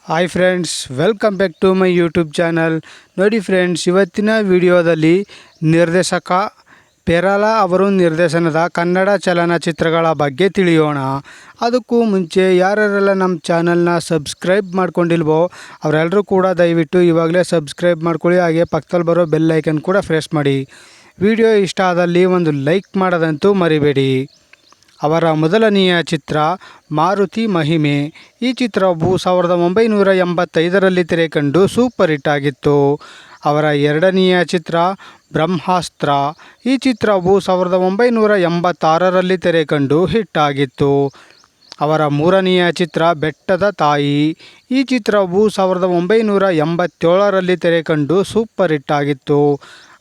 Hi friends, welcome back to my YouTube channel. ನೋಡಿ friends, ಇವತ್ತಿನ ವಿಡಿಯೋದಲ್ಲಿ ನಿರ್ದೇಶಕ ಪೆರಾಲ ಅವರು ನಿರ್ದೇಶನದ ಕನ್ನಡ ಚಲನಚಿತ್ರಗಳ ಬಗ್ಗೆ ತಿಳಿಯೋಣ. ಅದಕ್ಕೂ ಮುಂಚೆ ಯಾರೆಲ್ಲ ನಮ್ಮ ಚಾನಲ್ನ ಸಬ್ಸ್ಕ್ರೈಬ್ ಮಾಡ್ಕೊಂಡಿಲ್ವೋ ಅವರೆಲ್ಲರೂ ಕೂಡ ದಯವಿಟ್ಟು ಇವಾಗಲೇ ಸಬ್ಸ್ಕ್ರೈಬ್ ಮಾಡ್ಕೊಳ್ಳಿ. ಹಾಗೆ ಪಕ್ಕದಲ್ಲಿ ಬರೋ ಬೆಲ್ ಐಕನ್ ಕೂಡ ಪ್ರೆಸ್ ಮಾಡಿ. ವಿಡಿಯೋ ಇಷ್ಟ ಆದಲ್ಲಿ ಒಂದು ಲೈಕ್ ಮಾಡೋದಂತೂ ಮರಿಬೇಡಿ. ಅವರ ಮೊದಲನೆಯ ಚಿತ್ರ ಮಾರುತಿ ಮಹಿಮೆ. ಈ ಚಿತ್ರವು 1985ರಲ್ಲಿ ತೆರೆಕಂಡು ಸೂಪರ್ ಹಿಟ್ ಆಗಿತ್ತು. ಅವರ ಎರಡನೆಯ ಚಿತ್ರ ಬ್ರಹ್ಮಾಸ್ತ್ರ. ಈ ಚಿತ್ರವು 1986ರಲ್ಲಿ ತೆರೆಕಂಡು ಹಿಟ್ ಆಗಿತ್ತು. ಅವರ ಮೂರನೆಯ ಚಿತ್ರ ಬೆಟ್ಟದ ತಾಯಿ. ಈ ಚಿತ್ರವು 1987ರಲ್ಲಿ ತೆರೆಕಂಡು ಸೂಪರ್ ಹಿಟ್ ಆಗಿತ್ತು.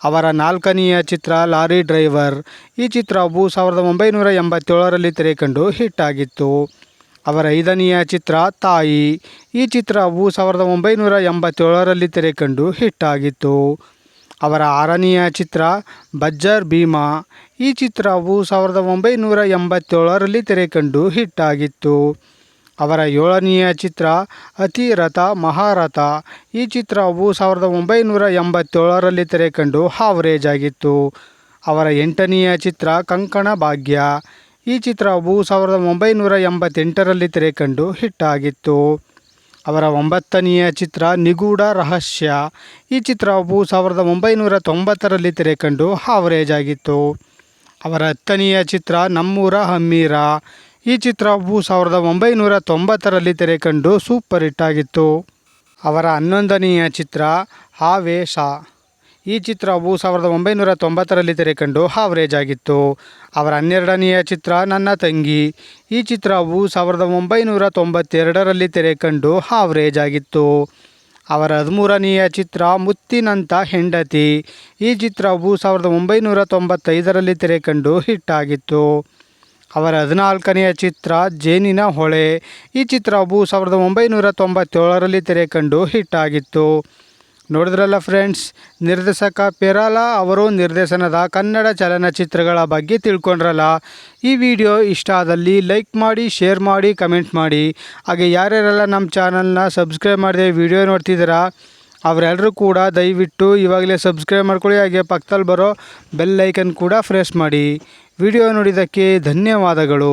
ಅವರ ನಾಲ್ಕನೆಯ ಚಿತ್ರ ಲಾರಿ ಡ್ರೈವರ್. ಈ ಚಿತ್ರವು 1987ರಲ್ಲಿ ತೆರೆಕಂಡು ಹಿಟ್ ಆಗಿತ್ತು. ಅವರ ಐದನೆಯ ಚಿತ್ರ ತಾಯಿ. ಈ ಚಿತ್ರವು 1987ರಲ್ಲಿ ತೆರೆಕಂಡು ಹಿಟ್ ಆಗಿತ್ತು. ಅವರ ಆರನೆಯ ಚಿತ್ರ ಬಜ್ಜರ್ ಭೀಮಾ. ಈ ಚಿತ್ರವು 1987ರಲ್ಲಿ ತೆರೆಕಂಡು ಹಿಟ್ ಆಗಿತ್ತು. ಅವರ ಏಳನೆಯ ಚಿತ್ರ ಅತಿರಥ ಮಹಾರಥ. ಈ ಚಿತ್ರವು 1987ರಲ್ಲಿ ತೆರೆಕಂಡು ಹಾವರೇಜ್ ಆಗಿತ್ತು. ಅವರ ಎಂಟನೆಯ ಚಿತ್ರ ಕಂಕಣ ಭಾಗ್ಯ. ಈ ಚಿತ್ರವು 1988ರಲ್ಲಿ ತೆರೆಕಂಡು ಹಿಟ್ ಆಗಿತ್ತು. ಅವರ ಒಂಬತ್ತನೆಯ ಚಿತ್ರ ನಿಗೂಢ ರಹಸ್ಯ. ಈ ಚಿತ್ರವು 1990ರಲ್ಲಿ ತೆರೆಕಂಡು ಹಾವರೇಜ್ ಆಗಿತ್ತು. ಅವರ ಹತ್ತನೆಯ ಚಿತ್ರ ನಮ್ಮೂರ ಹಮ್ಮೀರ. ಈ ಚಿತ್ರವು 1990ರಲ್ಲಿ ತೆರೆಕಂಡು ಸೂಪರ್ ಹಿಟ್ ಆಗಿತ್ತು. ಅವರ ಹನ್ನೊಂದನೆಯ ಚಿತ್ರ ಆವೇಶ. ಈ ಚಿತ್ರವು 1990ರಲ್ಲಿ ತೆರೆಕಂಡು ಹಾವರೇಜ್ ಆಗಿತ್ತು. ಅವರ ಹನ್ನೆರಡನೆಯ ಚಿತ್ರ ನನ್ನ ತಂಗಿ. ಈ ಚಿತ್ರವು 1992ರಲ್ಲಿ ತೆರೆಕಂಡು ಹಾವರೇಜ್ ಆಗಿತ್ತು. ಅವರ 13ನೆಯ ಚಿತ್ರ ಮುತ್ತಿನಂಥ ಹೆಂಡತಿ. ಈ ಚಿತ್ರವು 1995ರಲ್ಲಿ ತೆರೆಕಂಡು ಹಿಟ್ ಆಗಿತ್ತು. ಅವರ 14ನೆಯ ಚಿತ್ರ ಜೇನಿನ ಹೊಳೆ. ಈ ಚಿತ್ರವು 1997ರಲ್ಲಿ ತೆರೆಕಂಡು ಹಿಟ್ ಆಗಿತ್ತು. ನೋಡಿದ್ರಲ್ಲ ಫ್ರೆಂಡ್ಸ್, ನಿರ್ದೇಶಕ ಪೆರಾಲ ಅವರು ನಿರ್ದೇಶನದ ಕನ್ನಡ ಚಲನಚಿತ್ರಗಳ ಬಗ್ಗೆ ತಿಳ್ಕೊಂಡ್ರಲ್ಲ. ಈ ವಿಡಿಯೋ ಇಷ್ಟ ಆದಲ್ಲಿ ಲೈಕ್ ಮಾಡಿ, ಶೇರ್ ಮಾಡಿ, ಕಮೆಂಟ್ ಮಾಡಿ. ಹಾಗೆ ಯಾರ್ಯಾರೆಲ್ಲ ನಮ್ಮ ಚಾನಲ್ನ ಸಬ್ಸ್ಕ್ರೈಬ್ ಮಾಡದೆ ವಿಡಿಯೋ ನೋಡ್ತಿದ್ದೀರಾ ಅವರೆಲ್ಲರೂ ಕೂಡ ದಯವಿಟ್ಟು ಇವಾಗಲೇ ಸಬ್ಸ್ಕ್ರೈಬ್ ಮಾಡ್ಕೊಳ್ಳಿ. ಹಾಗೆ ಪಕ್ಕದಲ್ಲಿ ಬರೋ ಬೆಲ್ ಐಕನ್ ಕೂಡ ಪ್ರೆಸ್ ಮಾಡಿ. ವಿಡಿಯೋ ನೋಡಿದ್ದಕ್ಕೆ ಧನ್ಯವಾದಗಳು.